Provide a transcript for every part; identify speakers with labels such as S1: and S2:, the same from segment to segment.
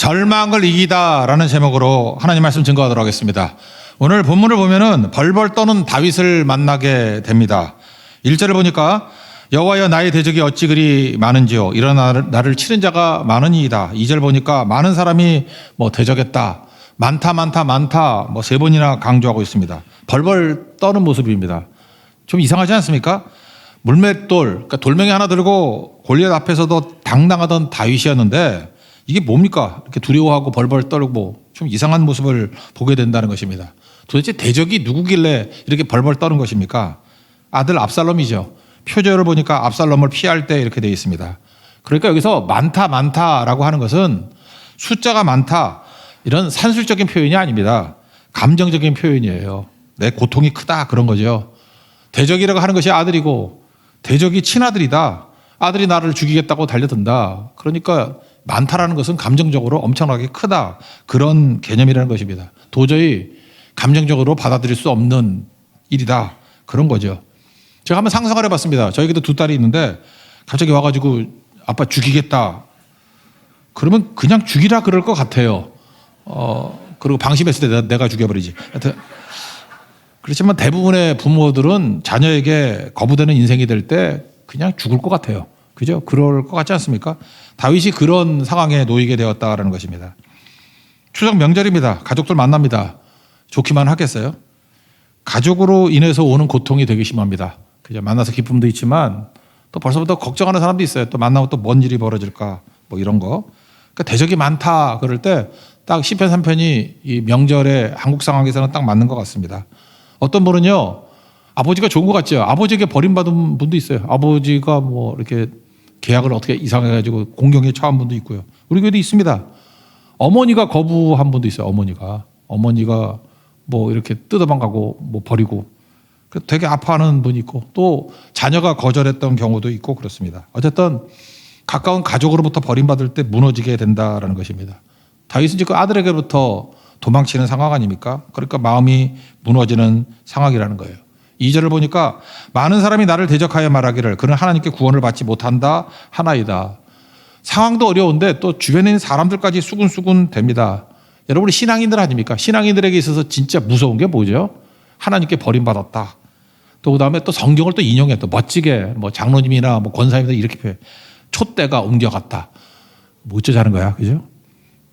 S1: 절망을 이기다라는 제목으로 하나님 말씀 증거하도록 하겠습니다. 오늘 본문을 보면은 벌벌 떠는 다윗을 만나게 됩니다. 1절을 보니까 여호와여 나의 대적이 어찌 그리 많은지요 일어나 나를 치는 자가 많으니이다. 2절 보니까 많은 사람이 대적했다. 많다 세 번이나 강조하고 있습니다. 벌벌 떠는 모습입니다. 좀 이상하지 않습니까? 물맷돌, 그러니까 돌멩이 하나 들고 골리앗 앞에서도 당당하던 다윗이었는데 이게 뭡니까? 이렇게 두려워하고 벌벌 떨고 좀 이상한 모습을 보게 된다는 것입니다. 도대체 대적이 누구길래 이렇게 벌벌 떠는 것입니까? 아들 압살롬이죠. 표절을 보니까 압살롬을 피할 때 이렇게 되어 있습니다. 그러니까 여기서 많다라고 하는 것은 숫자가 많다 이런 산술적인 표현이 아닙니다. 감정적인 표현이에요. 내 고통이 크다 그런 거죠. 대적이라고 하는 것이 아들이고 대적이 친아들이다. 아들이 나를 죽이겠다고 달려든다. 그러니까 많다라는 것은 감정적으로 엄청나게 크다. 그런 개념이라는 것입니다. 도저히 감정적으로 받아들일 수 없는 일이다. 그런 거죠. 제가 한번 상상을 해봤습니다. 저에게도 두 딸이 있는데 갑자기 와가지고 아빠 죽이겠다. 그러면 그냥 죽이라 그럴 것 같아요. 그리고 방심했을 때 내가 죽여버리지. 그렇지만 대부분의 부모들은 자녀에게 거부되는 인생이 될 때 그냥 죽을 것 같아요. 그죠? 그럴 것 같지 않습니까? 다윗이 그런 상황에 놓이게 되었다라는 것입니다. 추석 명절입니다. 가족들 만납니다. 좋기만 하겠어요? 가족으로 인해서 오는 고통이 되게 심합니다. 그죠? 만나서 기쁨도 있지만 또 벌써부터 걱정하는 사람도 있어요. 또 만나고 또 뭔 일이 벌어질까 이런 거. 그러니까 대적이 많다 그럴 때 딱 시편 3편이 이 명절에 한국 상황에서는 딱 맞는 것 같습니다. 어떤 분은요, 아버지가 좋은 것 같죠. 아버지에게 버림받은 분도 있어요. 아버지가 이렇게 계약을 어떻게 이상해가지고 공경에 처한 분도 있고요. 우리 교회도 있습니다. 어머니가 거부한 분도 있어요. 어머니가 이렇게 뜯어만 가고 버리고 되게 아파하는 분이 있고 또 자녀가 거절했던 경우도 있고 그렇습니다. 어쨌든 가까운 가족으로부터 버림받을 때 무너지게 된다라는 것입니다. 다윗은 지금 아들에게부터 도망치는 상황 아닙니까? 그러니까 마음이 무너지는 상황이라는 거예요. 2절을 보니까 많은 사람이 나를 대적하여 말하기를 그는 하나님께 구원을 받지 못한다 하나이다. 상황도 어려운데 또 주변에 있는 사람들까지 수군수군 됩니다. 여러분이 신앙인들 아닙니까? 신앙인들에게 있어서 진짜 무서운 게 뭐죠? 하나님께 버림받았다. 또 그다음에 또 성경을 또 인용해 또 멋지게 장로님이나 권사님들 이렇게 표해. 촛대가 옮겨갔다. 어쩌자는 거야, 그죠?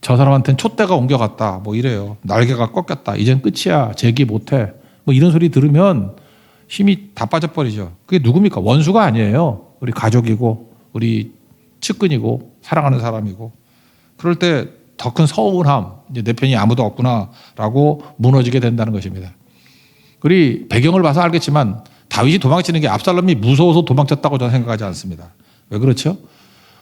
S1: 저 사람한테는 촛대가 옮겨갔다. 이래요. 날개가 꺾였다. 이젠 끝이야. 재기 못해. 이런 소리 들으면 힘이 다 빠져버리죠. 그게 누굽니까? 원수가 아니에요. 우리 가족이고 우리 측근이고 사랑하는 사람이고. 그럴 때 더 큰 서운함, 이제 내 편이 아무도 없구나라고 무너지게 된다는 것입니다. 우리 배경을 봐서 알겠지만 다윗이 도망치는 게 압살롬이 무서워서 도망쳤다고 저는 생각하지 않습니다. 왜 그렇죠?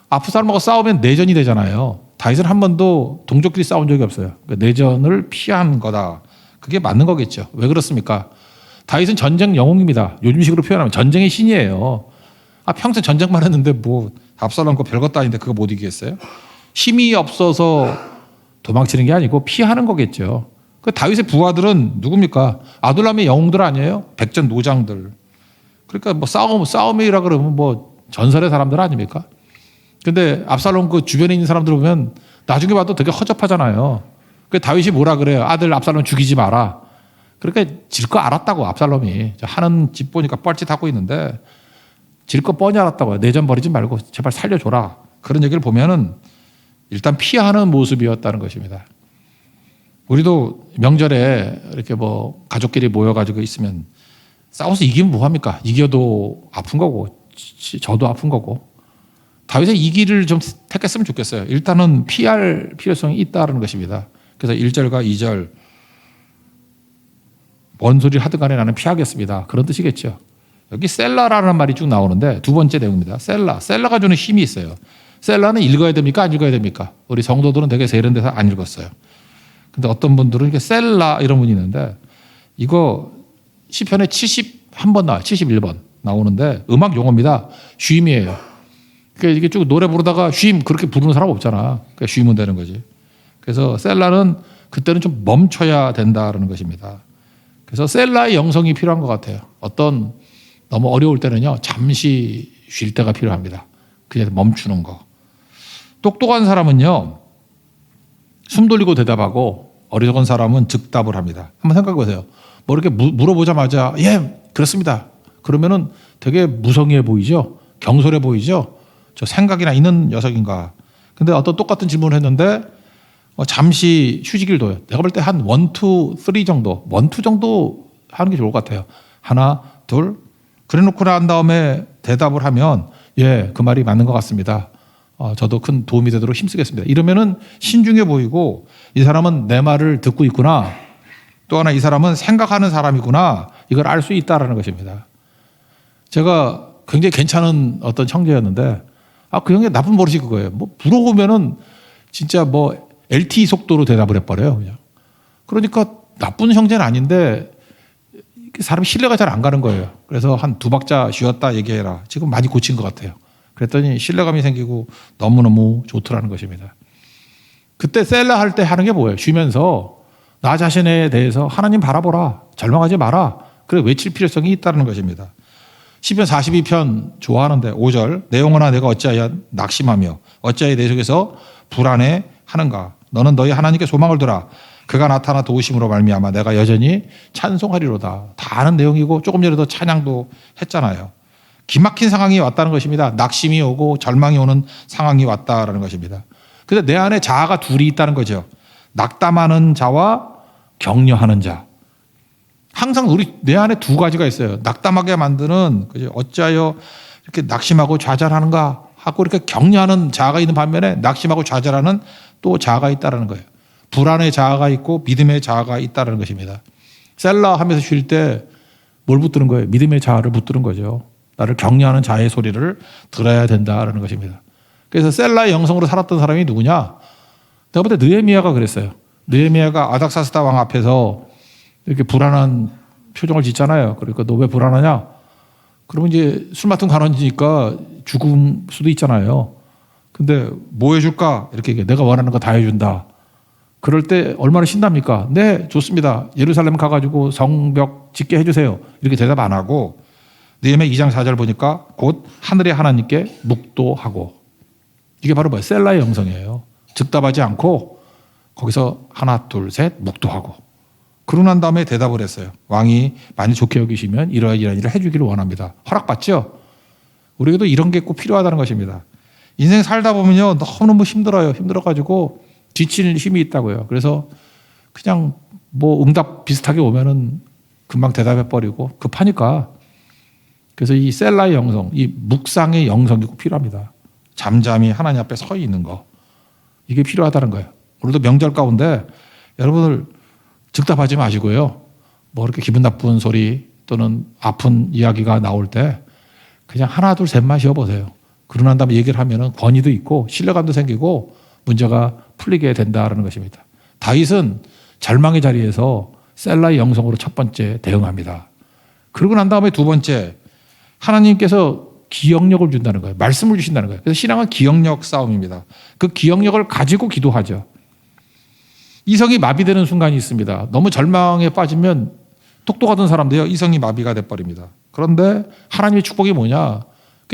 S1: 압살롬하고 싸우면 내전이 되잖아요. 다윗은 한 번도 동족끼리 싸운 적이 없어요. 그러니까 내전을 피한 거다. 그게 맞는 거겠죠. 왜 그렇습니까? 다윗은 전쟁 영웅입니다. 요즘식으로 표현하면 전쟁의 신이에요. 평생 전쟁만 했는데 압살롬 거 별것도 아닌데 그거 못 이기겠어요? 힘이 없어서 도망치는 게 아니고 피하는 거겠죠. 그 다윗의 부하들은 누굽니까? 아둘람의 영웅들 아니에요? 백전 노장들. 그러니까 싸움이라 그러면 전설의 사람들 아닙니까? 근데 압살롬 그 주변에 있는 사람들 보면 나중에 봐도 되게 허접하잖아요. 그 다윗이 뭐라 그래요? 아들 압살롬 죽이지 마라. 그러니까 질 거 알았다고 압살롬이. 하는 집 보니까 뻘짓하고 있는데 질 거 뻔히 알았다고요. 내전 버리지 말고 제발 살려줘라. 그런 얘기를 보면은 일단 피하는 모습이었다는 것입니다. 우리도 명절에 이렇게 가족끼리 모여가지고 있으면 싸워서 이기면 뭐합니까? 이겨도 아픈 거고 저도 아픈 거고. 다윗의 이 길을 좀 택했으면 좋겠어요. 일단은 피할 필요성이 있다는 것입니다. 그래서 1절과 2절 뭔 소리를 하든 간에 나는 피하겠습니다. 그런 뜻이겠죠. 여기 셀라라는 말이 쭉 나오는데 두 번째 내용입니다. 셀라가 주는 힘이 있어요. 셀라는 읽어야 됩니까? 안 읽어야 됩니까? 우리 성도들은 되게 세련돼서 안 읽었어요. 근데 어떤 분들은 이렇게 셀라 이런 분이 있는데 이거 시편에 71번 나와요. 71번 나오는데 음악 용어입니다. 쉼이에요. 그러니까 이게 쭉 노래 부르다가 쉼 그렇게 부르는 사람 없잖아. 그러니까 쉼은 되는 거지. 그래서 셀라는 그때는 좀 멈춰야 된다는 것입니다. 그래서 셀라의 영성이 필요한 것 같아요. 너무 어려울 때는요. 잠시 쉴 때가 필요합니다. 그냥 멈추는 거. 똑똑한 사람은요. 숨 돌리고 대답하고 어리석은 사람은 즉답을 합니다. 한번 생각해 보세요. 뭐 이렇게 물어보자마자 예, 그렇습니다. 그러면은 되게 무성의해 보이죠? 경솔해 보이죠? 저 생각이나 있는 녀석인가? 근데 어떤 똑같은 질문을 했는데 잠시 휴식을 둬요. 내가 볼 때 한 1, 2, 3 정도, 1, 2 정도 하는 게 좋을 것 같아요. 하나, 둘. 그래 놓고 난 다음에 대답을 하면 예, 그 말이 맞는 것 같습니다. 저도 큰 도움이 되도록 힘쓰겠습니다. 이러면은 신중해 보이고 이 사람은 내 말을 듣고 있구나. 또 하나 이 사람은 생각하는 사람이구나. 이걸 알 수 있다라는 것입니다. 제가 굉장히 괜찮은 어떤 형제였는데 그 형이 나쁜 버릇이 그거예요. 뭐 물어보면은 진짜 뭐 LTE 속도로 대답을 해버려요. 그냥. 그러니까 나쁜 형제는 아닌데 사람이 신뢰가 잘 안 가는 거예요. 그래서 한 2박자 쉬었다 얘기해라. 지금 많이 고친 것 같아요. 그랬더니 신뢰감이 생기고 너무너무 좋더라는 것입니다. 그때 셀라 할 때 하는 게 뭐예요? 쉬면서 나 자신에 대해서 하나님 바라보라. 절망하지 마라. 그래 외칠 필요성이 있다는 것입니다. 시편 42편 좋아하는데 5절 내용하나 내가 어찌하여 낙심하며 어찌하여 내 속에서 불안해하는가. 너는 너희 하나님께 소망을 두라. 그가 나타나 도우심으로 말미암아 내가 여전히 찬송하리로다. 다 아는 내용이고 조금 전에도 찬양도 했잖아요. 기막힌 상황이 왔다는 것입니다. 낙심이 오고 절망이 오는 상황이 왔다라는 것입니다. 근데 내 안에 자아가 둘이 있다는 거죠. 낙담하는 자와 격려하는 자. 항상 내 안에 두 가지가 있어요. 낙담하게 만드는 어찌하여 이렇게 낙심하고 좌절하는가 하고 이렇게 격려하는 자아가 있는 반면에 낙심하고 좌절하는 또 자아가 있다는 거예요. 불안의 자아가 있고 믿음의 자아가 있다는 것입니다. 셀라 하면서 쉴 때 뭘 붙드는 거예요? 믿음의 자아를 붙드는 거죠. 나를 격려하는 자의 소리를 들어야 된다는 것입니다. 그래서 셀라의 영성으로 살았던 사람이 누구냐? 내가 볼 때 느헤미야가 그랬어요. 느헤미야가 아닥사스다 왕 앞에서 이렇게 불안한 표정을 짓잖아요. 그러니까 너 왜 불안하냐? 그러면 이제 술 맡은 관원이니까 죽을 수도 있잖아요. 근데 뭐 해줄까? 이렇게 내가 원하는 거 다 해준다. 그럴 때 얼마나 신납니까? 네, 좋습니다. 예루살렘 가가지고 성벽 짓게 해주세요. 이렇게 대답 안 하고 느헤미야 2장 4절 보니까 곧 하늘의 하나님께 묵도하고 이게 바로 뭐예요? 셀라의 영성이에요. 즉답하지 않고 거기서 하나, 둘, 셋 묵도하고 그러고 난 다음에 대답을 했어요. 왕이 많이 좋게 여기시면 이러한 일을 해주기를 원합니다. 허락받죠? 우리에게도 이런 게 꼭 필요하다는 것입니다. 인생 살다 보면요 너무너무 힘들어요. 힘들어가지고 지칠 힘이 있다고요. 그래서 그냥 뭐 응답 비슷하게 오면은 금방 대답해버리고 급하니까. 그래서 이 셀라의 영성, 이 묵상의 영성이 꼭 필요합니다. 잠잠히 하나님 앞에 서 있는 거. 이게 필요하다는 거예요. 오늘도 명절 가운데 여러분들 즉답하지 마시고요. 뭐 이렇게 기분 나쁜 소리 또는 아픈 이야기가 나올 때 그냥 하나, 둘, 셋만 쉬어보세요. 그러고 난 다음에 얘기를 하면은 권위도 있고 신뢰감도 생기고 문제가 풀리게 된다는 것입니다. 다윗은 절망의 자리에서 셀라의 영성으로 첫 번째 대응합니다. 그러고 난 다음에 두 번째 하나님께서 기억력을 준다는 거예요. 말씀을 주신다는 거예요. 그래서 신앙은 기억력 싸움입니다. 그 기억력을 가지고 기도하죠. 이성이 마비되는 순간이 있습니다. 너무 절망에 빠지면 똑똑하던 사람도요 이성이 마비가 돼버립니다. 그런데 하나님의 축복이 뭐냐?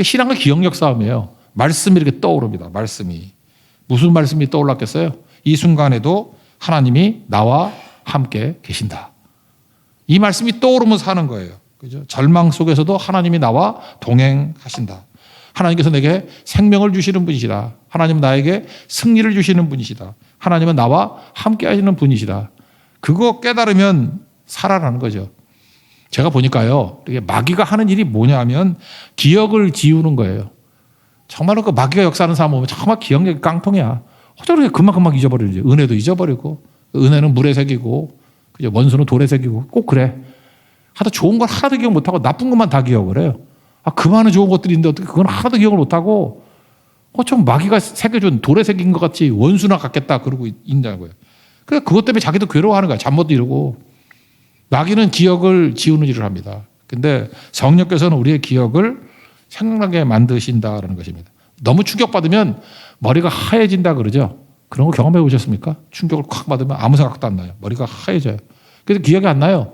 S1: 신앙은 기억력 싸움이에요. 말씀이 이렇게 떠오릅니다. 말씀이. 무슨 말씀이 떠올랐겠어요? 이 순간에도 하나님이 나와 함께 계신다. 이 말씀이 떠오르면서 사는 거예요. 그죠? 절망 속에서도 하나님이 나와 동행하신다. 하나님께서 내게 생명을 주시는 분이시다. 하나님은 나에게 승리를 주시는 분이시다. 하나님은 나와 함께 하시는 분이시다. 그거 깨달으면 살아나는 거죠. 제가 보니까요, 이게 마귀가 하는 일이 뭐냐 하면 기억을 지우는 거예요. 정말로 그 마귀가 역사하는 사람 보면 정말 기억력이 깡통이야. 저렇게 금방 잊어버리지. 은혜도 잊어버리고, 은혜는 물에 새기고, 원수는 돌에 새기고, 꼭 그래. 하다 좋은 걸 하나도 기억 못하고 나쁜 것만 다 기억을 해요. 그 많은 좋은 것들이 있는데 어떻게 그건 하나도 기억을 못하고, 좀 마귀가 새겨준 돌에 새긴 것 같이 원수나 같겠다 그러고 있냐고요. 그러니까 그것 때문에 자기도 괴로워하는 거야. 잠 못 이루고. 마귀는 기억을 지우는 일을 합니다. 근데 성령께서는 우리의 기억을 생각나게 만드신다라는 것입니다. 너무 충격받으면 머리가 하얘진다 그러죠. 그런 거 경험해 보셨습니까? 충격을 콱 받으면 아무 생각도 안 나요. 머리가 하얘져요. 그래서 기억이 안 나요.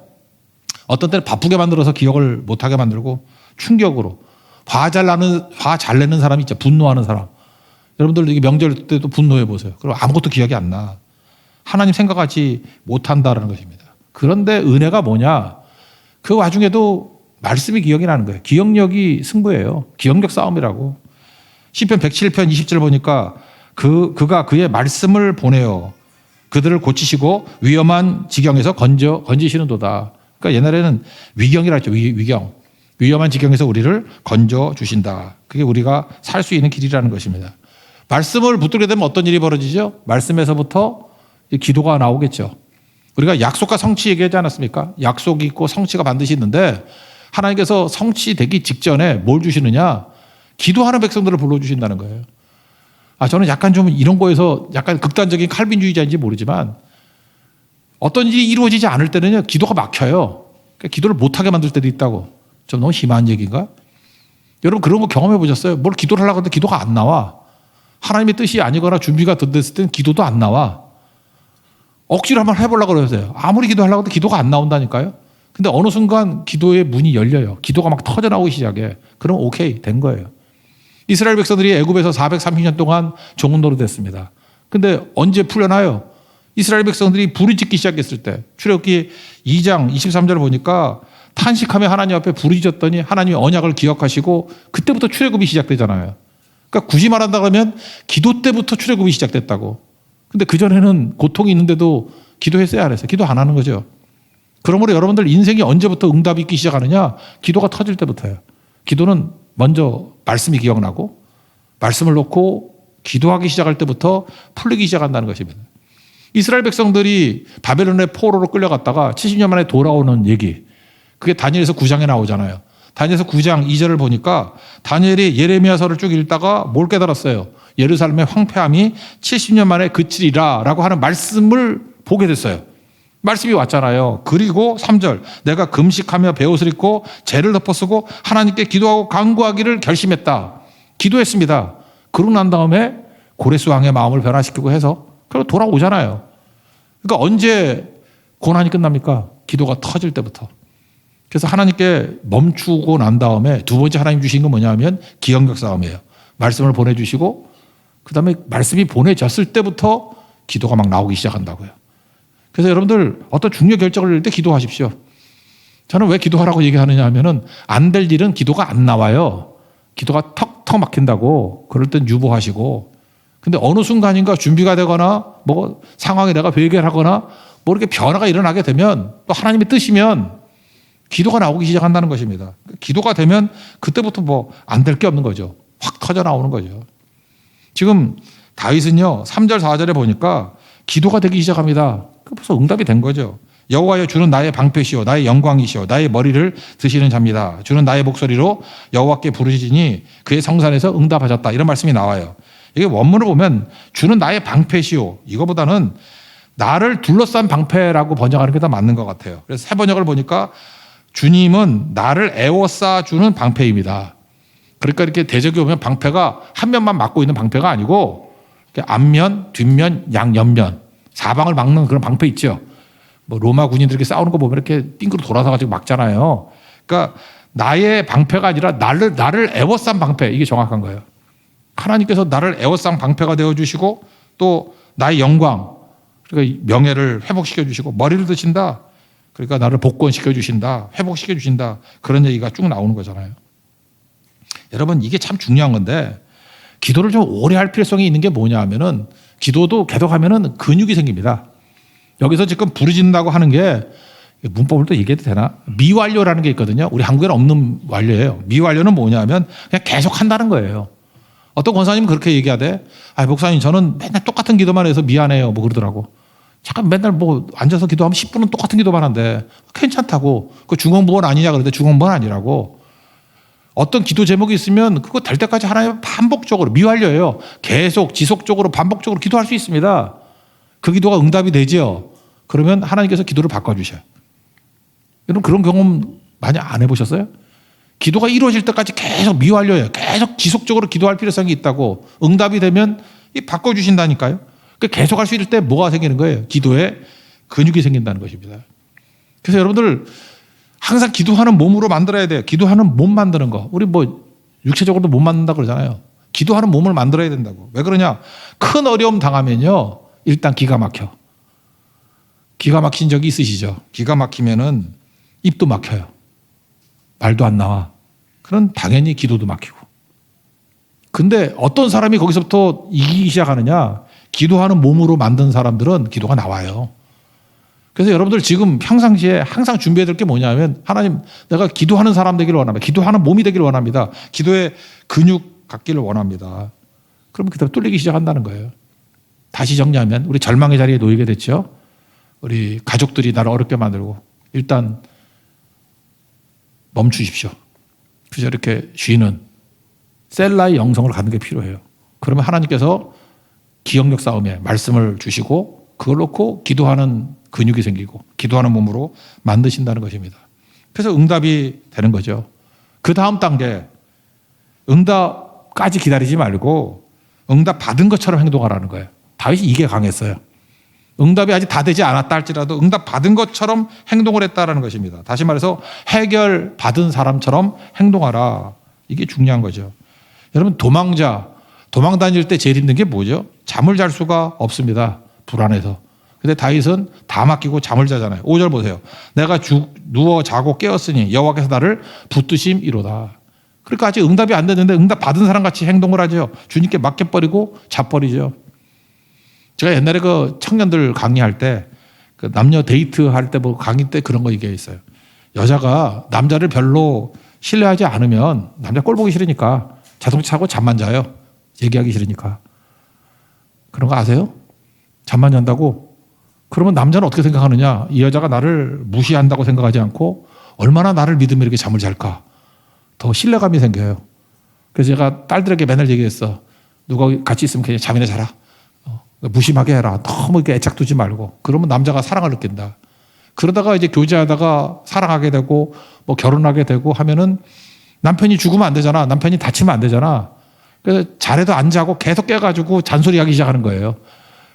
S1: 어떤 때는 바쁘게 만들어서 기억을 못하게 만들고 충격으로 화 잘 내는 사람이 있죠. 분노하는 사람. 여러분들 이게 명절 때도 분노해 보세요. 그럼 아무것도 기억이 안 나. 하나님 생각하지 못한다라는 것입니다. 그런데 은혜가 뭐냐? 그 와중에도 말씀이 기억이 나는 거예요. 기억력이 승부예요. 기억력 싸움이라고. 시편 107편 20절 보니까 그가 그의 말씀을 보내어 그들을 고치시고 위험한 지경에서 건지시는도다. 그러니까 옛날에는 위경이라 했죠. 위경. 위험한 지경에서 우리를 건져 주신다. 그게 우리가 살 수 있는 길이라는 것입니다. 말씀을 붙들게 되면 어떤 일이 벌어지죠? 말씀에서부터 기도가 나오겠죠. 우리가 약속과 성취 얘기하지 않았습니까? 약속이 있고 성취가 반드시 있는데 하나님께서 성취되기 직전에 뭘 주시느냐? 기도하는 백성들을 불러주신다는 거예요. 저는 약간 좀 이런 거에서 약간 극단적인 칼빈주의자인지 모르지만 어떤 일이 이루어지지 않을 때는요, 기도가 막혀요. 그러니까 기도를 못하게 만들 때도 있다고. 좀 너무 심한 얘기인가? 여러분 그런 거 경험해 보셨어요? 뭘 기도를 하려고 하는데 기도가 안 나와. 하나님의 뜻이 아니거나 준비가 덜 됐을 때는 기도도 안 나와. 억지로 한번 해보려고 그러세요. 아무리 기도하려고 해도 기도가 안 나온다니까요. 근데 어느 순간 기도의 문이 열려요. 기도가 막 터져나오기 시작해. 그럼 오케이, 된 거예요. 이스라엘 백성들이 애굽에서 430년 동안 종은 노릇했습니다. 근데 언제 풀려나요? 이스라엘 백성들이 불을 짓기 시작했을 때. 출애굽기 2장 23절을 보니까 탄식하며 하나님 앞에 불을 지었더니 하나님이 언약을 기억하시고 그때부터 출애굽이 시작되잖아요. 그러니까 굳이 말한다 그러면 기도 때부터 출애굽이 시작됐다고. 근데 그전에는 고통이 있는데도 기도했어야 안 했어요. 기도 안 하는 거죠. 그러므로 여러분들 인생이 언제부터 응답이 있기 시작하느냐? 기도가 터질 때부터예요. 기도는 먼저 말씀이 기억나고 말씀을 놓고 기도하기 시작할 때부터 풀리기 시작한다는 것입니다. 이스라엘 백성들이 바벨론의 포로로 끌려갔다가 70년 만에 돌아오는 얘기. 그게 다니엘서 9장에 나오잖아요. 다니엘서 9장 2절을 보니까 다니엘이 예레미야서를 쭉 읽다가 뭘 깨달았어요? 예루살렘의 황폐함이 70년 만에 그치리라 라고 하는 말씀을 보게 됐어요. 말씀이 왔잖아요. 그리고 3절 내가 금식하며 베옷을 입고 죄를 덮어쓰고 하나님께 기도하고 간구하기를 결심했다. 기도했습니다. 그러고 난 다음에 고레스 왕의 마음을 변화시키고 해서 그리고 돌아오잖아요. 그러니까 언제 고난이 끝납니까? 기도가 터질 때부터. 그래서 하나님께 멈추고 난 다음에 두 번째 하나님 주신 건 뭐냐면 기억력 싸움이에요. 말씀을 보내주시고 그 다음에 말씀이 보내졌을 때부터 기도가 막 나오기 시작한다고요. 그래서 여러분들 어떤 중요 결정을 낼 때 기도하십시오. 저는 왜 기도하라고 얘기하느냐 하면은 안 될 일은 기도가 안 나와요. 기도가 턱턱 막힌다고. 그럴 땐 유보하시고. 근데 어느 순간인가 준비가 되거나 뭐 상황에 내가 회개하거나 뭐 이렇게 변화가 일어나게 되면 또 하나님의 뜻이면 기도가 나오기 시작한다는 것입니다. 기도가 되면 그때부터 뭐 안 될 게 없는 거죠. 확 터져 나오는 거죠. 지금 다윗은요 3절 4절에 보니까 기도가 되기 시작합니다. 그 벌써 응답이 된 거죠. 여호와여 주는 나의 방패시오 나의 영광이시오 나의 머리를 드시는 자입니다. 주는 나의 목소리로 여호와께 부르시니 그의 성산에서 응답하셨다. 이런 말씀이 나와요. 이게 원문을 보면 주는 나의 방패시오 이거보다는 나를 둘러싼 방패라고 번역하는 게 더 맞는 것 같아요. 그래서 새 번역을 보니까 주님은 나를 에워싸주는 방패입니다. 그러니까 이렇게 대적이 오면 방패가 한 면만 막고 있는 방패가 아니고 앞면, 뒷면, 양옆면 사방을 막는 그런 방패 있죠. 뭐 로마 군인들이 싸우는 거 보면 이렇게 띵그로 돌아서 가지고 막잖아요. 그러니까 나의 방패가 아니라 나를 에워싼 방패 이게 정확한 거예요. 하나님께서 나를 에워싼 방패가 되어주시고 또 나의 영광 그러니까 명예를 회복시켜 주시고 머리를 드신다. 그러니까 나를 복권시켜 주신다. 회복시켜 주신다. 그런 얘기가 쭉 나오는 거잖아요. 여러분 이게 참 중요한 건데 기도를 좀 오래 할 필요성이 있는 게 뭐냐 하면은 기도도 계속하면은 근육이 생깁니다. 여기서 지금 부르짖는다고 하는 게 문법을 또 얘기해도 되나? 미완료라는 게 있거든요. 우리 한국에는 없는 완료예요. 미완료는 뭐냐면 그냥 계속 한다는 거예요. 어떤 권사님은 그렇게 얘기하대. 목사님 저는 맨날 똑같은 기도만 해서 미안해요. 뭐 그러더라고. 잠깐 맨날 뭐 앉아서 기도하면 10분은 똑같은 기도만 한대. 괜찮다고. 그 중언부언 아니냐 그러는데 중언부언 아니라고. 어떤 기도 제목이 있으면 그거 될 때까지 하나님 반복적으로 미완료예요. 계속 지속적으로 반복적으로 기도할 수 있습니다. 그 기도가 응답이 되죠. 그러면 하나님께서 기도를 바꿔주셔요. 여러분 그런 경험 많이 안 해보셨어요? 기도가 이루어질 때까지 계속 미완료예요. 계속 지속적으로 기도할 필요성이 있다고. 응답이 되면 바꿔주신다니까요. 계속 할 수 있을 때 뭐가 생기는 거예요? 기도에 근육이 생긴다는 것입니다. 그래서 여러분들 항상 기도하는 몸으로 만들어야 돼요. 기도하는 몸 만드는 거. 우리 뭐 육체적으로도 못 만든다 그러잖아요. 기도하는 몸을 만들어야 된다고. 왜 그러냐? 큰 어려움 당하면요. 일단 기가 막혀. 기가 막힌 적이 있으시죠? 기가 막히면은 입도 막혀요. 말도 안 나와. 그럼 당연히 기도도 막히고. 근데 어떤 사람이 거기서부터 이기기 시작하느냐? 기도하는 몸으로 만든 사람들은 기도가 나와요. 그래서 여러분들 지금 평상시에 항상 준비해야 될 게 뭐냐면, 하나님, 내가 기도하는 사람 되기를 원합니다. 기도하는 몸이 되기를 원합니다. 기도의 근육 갖기를 원합니다. 그러면 그대로 뚫리기 시작한다는 거예요. 다시 정리하면 우리 절망의 자리에 놓이게 됐죠. 우리 가족들이 나를 어렵게 만들고 일단 멈추십시오. 그저 이렇게 쉬는 셀라의 영성을 갖는 게 필요해요. 그러면 하나님께서 기억력 싸움에 말씀을 주시고 그걸 놓고 기도하는 근육이 생기고 기도하는 몸으로 만드신다는 것입니다. 그래서 응답이 되는 거죠. 그 다음 단계, 응답까지 기다리지 말고 응답 받은 것처럼 행동하라는 거예요. 다윗이 이게 강했어요. 응답이 아직 다 되지 않았다 할지라도 응답 받은 것처럼 행동을 했다라는 것입니다. 다시 말해서 해결 받은 사람처럼 행동하라. 이게 중요한 거죠. 여러분, 도망 다닐 때 제일 힘든 게 뭐죠? 잠을 잘 수가 없습니다. 불안해서. 근데 다윗은 다 맡기고 잠을 자잖아요. 5절 보세요. 내가 누워 자고 깨었으니 여호와께서 나를 붙드심이로다. 그러니까 아직 응답이 안 됐는데 응답 받은 사람 같이 행동을 하죠. 주님께 맡겨버리고 자버리죠. 제가 옛날에 그 청년들 강의할 때, 그 남녀 데이트 할 때 뭐 강의 때 그런 거 얘기했어요. 여자가 남자를 별로 신뢰하지 않으면 남자 꼴 보기 싫으니까 자동차 타고 잠만 자요. 얘기하기 싫으니까. 그런 거 아세요? 잠만 잔다고? 그러면 남자는 어떻게 생각하느냐? 이 여자가 나를 무시한다고 생각하지 않고 얼마나 나를 믿으면 이렇게 잠을 잘까? 더 신뢰감이 생겨요. 그래서 제가 딸들에게 맨날 얘기했어. 누가 같이 있으면 그냥 잠이나 자라. 무심하게 해라. 너무 이렇게 애착 두지 말고. 그러면 남자가 사랑을 느낀다. 그러다가 이제 교제하다가 사랑하게 되고 뭐 결혼하게 되고 하면은 남편이 죽으면 안 되잖아. 남편이 다치면 안 되잖아. 그래서 잘해도 안 자고 계속 깨가지고 잔소리하기 시작하는 거예요.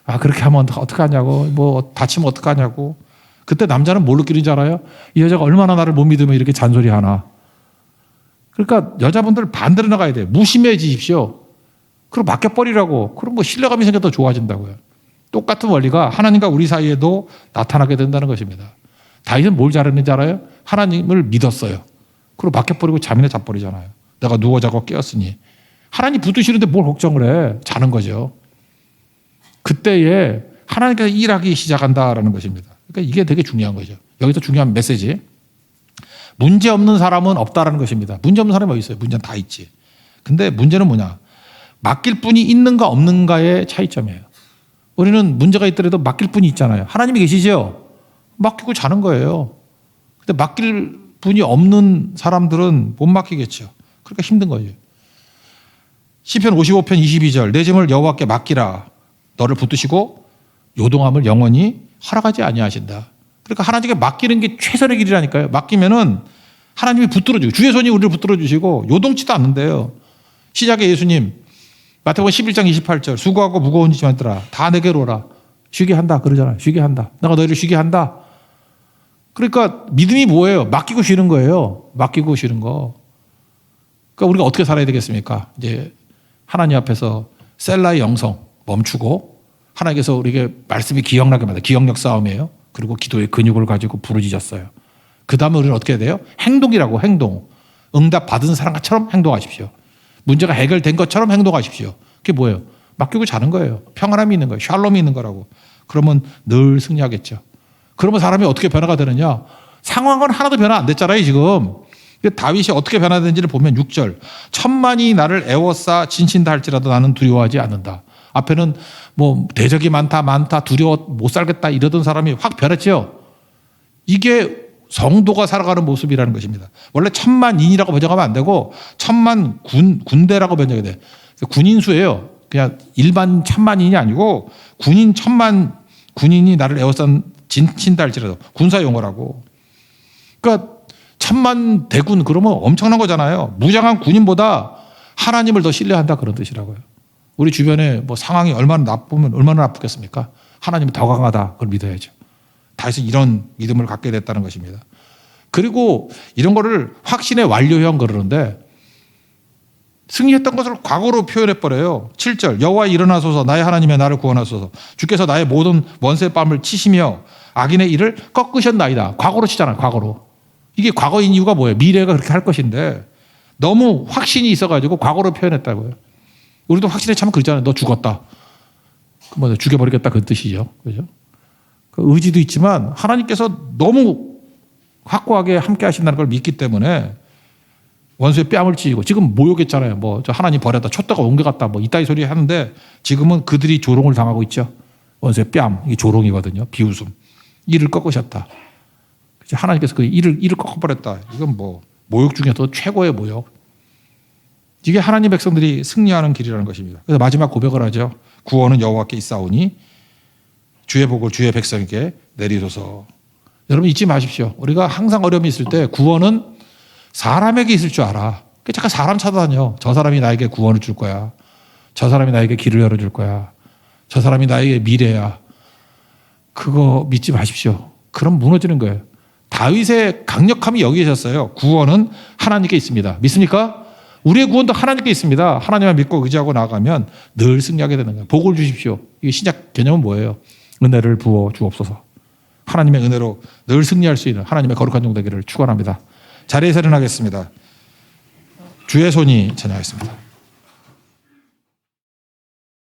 S1: 아, 그렇게 하면 어떡하냐고. 뭐 다치면 어떡하냐고. 그때 남자는 뭘 느끼는지 알아요? 이 여자가 얼마나 나를 못 믿으면 이렇게 잔소리하나. 그러니까 여자분들 반대로 나가야 돼요. 무심해지십시오. 그리고 맡겨버리라고. 그럼 뭐 신뢰감이 생겨 더 좋아진다고요. 똑같은 원리가 하나님과 우리 사이에도 나타나게 된다는 것입니다. 다윗은 뭘 잘했는지 알아요? 하나님을 믿었어요. 그리고 맡겨버리고 잠이나 자버리잖아요. 내가 누워 자고 깨었으니. 하나님 붙드시는데 뭘 걱정을 해. 자는 거죠. 그때에 하나님께서 일하기 시작한다라는 것입니다. 그러니까 이게 되게 중요한 거죠. 여기서 중요한 메시지. 문제 없는 사람은 없다라는 것입니다. 문제 없는 사람이 어디 있어요? 문제는 다 있지. 근데 문제는 뭐냐? 맡길 분이 있는가 없는가의 차이점이에요. 우리는 문제가 있더라도 맡길 분이 있잖아요. 하나님이 계시죠? 맡기고 자는 거예요. 근데 맡길 분이 없는 사람들은 못 맡기겠죠. 그러니까 힘든 거죠. 시편 55편 22절 내 짐을 여호와께 맡기라. 너를 붙드시고 요동함을 영원히 허락하지 아니하신다. 그러니까 하나님께 맡기는 게 최선의 길이라니까요. 맡기면은 하나님이 붙들어주고 주의 손이 우리를 붙들어주시고 요동치도 않는데요. 시작에 예수님 마태복음 11장 28절 수고하고 무거운 짐들아 다 내게로 오라. 쉬게 한다 그러잖아요. 쉬게 한다. 내가 너희를 쉬게 한다. 그러니까 믿음이 뭐예요? 맡기고 쉬는 거예요. 맡기고 쉬는 거. 그러니까 우리가 어떻게 살아야 되겠습니까? 이제 하나님 앞에서 셀라의 영성 멈추고 하나님께서 우리에게 말씀이 기억나게 만든다. 기억력 싸움이에요. 그리고 기도의 근육을 가지고 부르짖었어요. 그 다음에 우리는 어떻게 해야 돼요? 행동이라고 행동. 응답 받은 사람처럼 행동하십시오. 문제가 해결된 것처럼 행동하십시오. 그게 뭐예요? 맡기고 자는 거예요. 평안함이 있는 거예요. 샬롬이 있는 거라고. 그러면 늘 승리하겠죠. 그러면 사람이 어떻게 변화가 되느냐? 상황은 하나도 변화 안 됐잖아요, 지금. 다윗이 어떻게 변화되는지를 보면 6절. 천만이 나를 애워싸 진친다 할지라도 나는 두려워하지 않는다. 앞에는 뭐 대적이 많다 두려워 못 살겠다 이러던 사람이 확 변했죠. 이게 성도가 살아가는 모습이라는 것입니다. 원래 천만인이라고 번역하면 안 되고 천만 군대라고 번역이 돼. 군인수예요. 그냥 일반 천만인이 아니고 군인 천만 군인이 나를 에워싼 진친다 할지라도 군사 용어라고. 그러니까 천만 대군 그러면 엄청난 거잖아요. 무장한 군인보다 하나님을 더 신뢰한다 그런 뜻이라고요. 우리 주변에 뭐 상황이 얼마나 나쁘면 얼마나 나쁘겠습니까? 하나님이 더 강하다 그걸 믿어야죠. 다윗은 이런 믿음을 갖게 됐다는 것입니다. 그리고 이런 거를 확신의 완료형 그러는데 승리했던 것을 과거로 표현해버려요. 7절 여호와 일어나소서 나의 하나님의 나를 구원하소서 주께서 나의 모든 원수의 뺨을 치시며 악인의 일을 꺾으셨나이다. 과거로 치잖아요. 과거로. 이게 과거인 이유가 뭐예요? 미래가 그렇게 할 것인데 너무 확신이 있어가지고 과거로 표현했다고요. 우리도 확신에 차면 그러잖아요. 너 죽었다. 뭐 죽여버리겠다 그 뜻이죠. 그죠? 그 의지도 있지만 하나님께서 너무 확고하게 함께 하신다는 걸 믿기 때문에 원수의 뺨을 찌고 지금 모욕했잖아요. 뭐 저 하나님 버렸다. 촛대가 옮겨갔다. 뭐 이따위 소리 하는데 지금은 그들이 조롱을 당하고 있죠. 원수의 뺨. 이게 조롱이거든요. 비웃음. 이를 꺾으셨다. 하나님께서 그 이를 꺾어버렸다. 이건 뭐 모욕 중에서 최고의 모욕. 이게 하나님 백성들이 승리하는 길이라는 것입니다. 그래서 마지막 고백을 하죠. 구원은 여호와께 있사오니 주의 복을 주의 백성에게 내리소서. 여러분 잊지 마십시오. 우리가 항상 어려움이 있을 때 구원은 사람에게 있을 줄 알아. 잠깐 사람 찾아다녀. 저 사람이 나에게 구원을 줄 거야. 저 사람이 나에게 길을 열어줄 거야. 저 사람이 나에게 미래야. 그거 믿지 마십시오. 그럼 무너지는 거예요. 다윗의 강력함이 여기에 있었어요. 구원은 하나님께 있습니다. 믿습니까? 우리의 구원도 하나님께 있습니다. 하나님만 믿고 의지하고 나아가면 늘 승리하게 되는 거예요. 복을 주십시오. 이게 신약 개념은 뭐예요? 은혜를 부어 주옵소서. 하나님의 은혜로 늘 승리할 수 있는 하나님의 거룩한 종 되기를 축원합니다. 자리에서 일어나겠습니다. 주의 손이 찬양하겠습니다.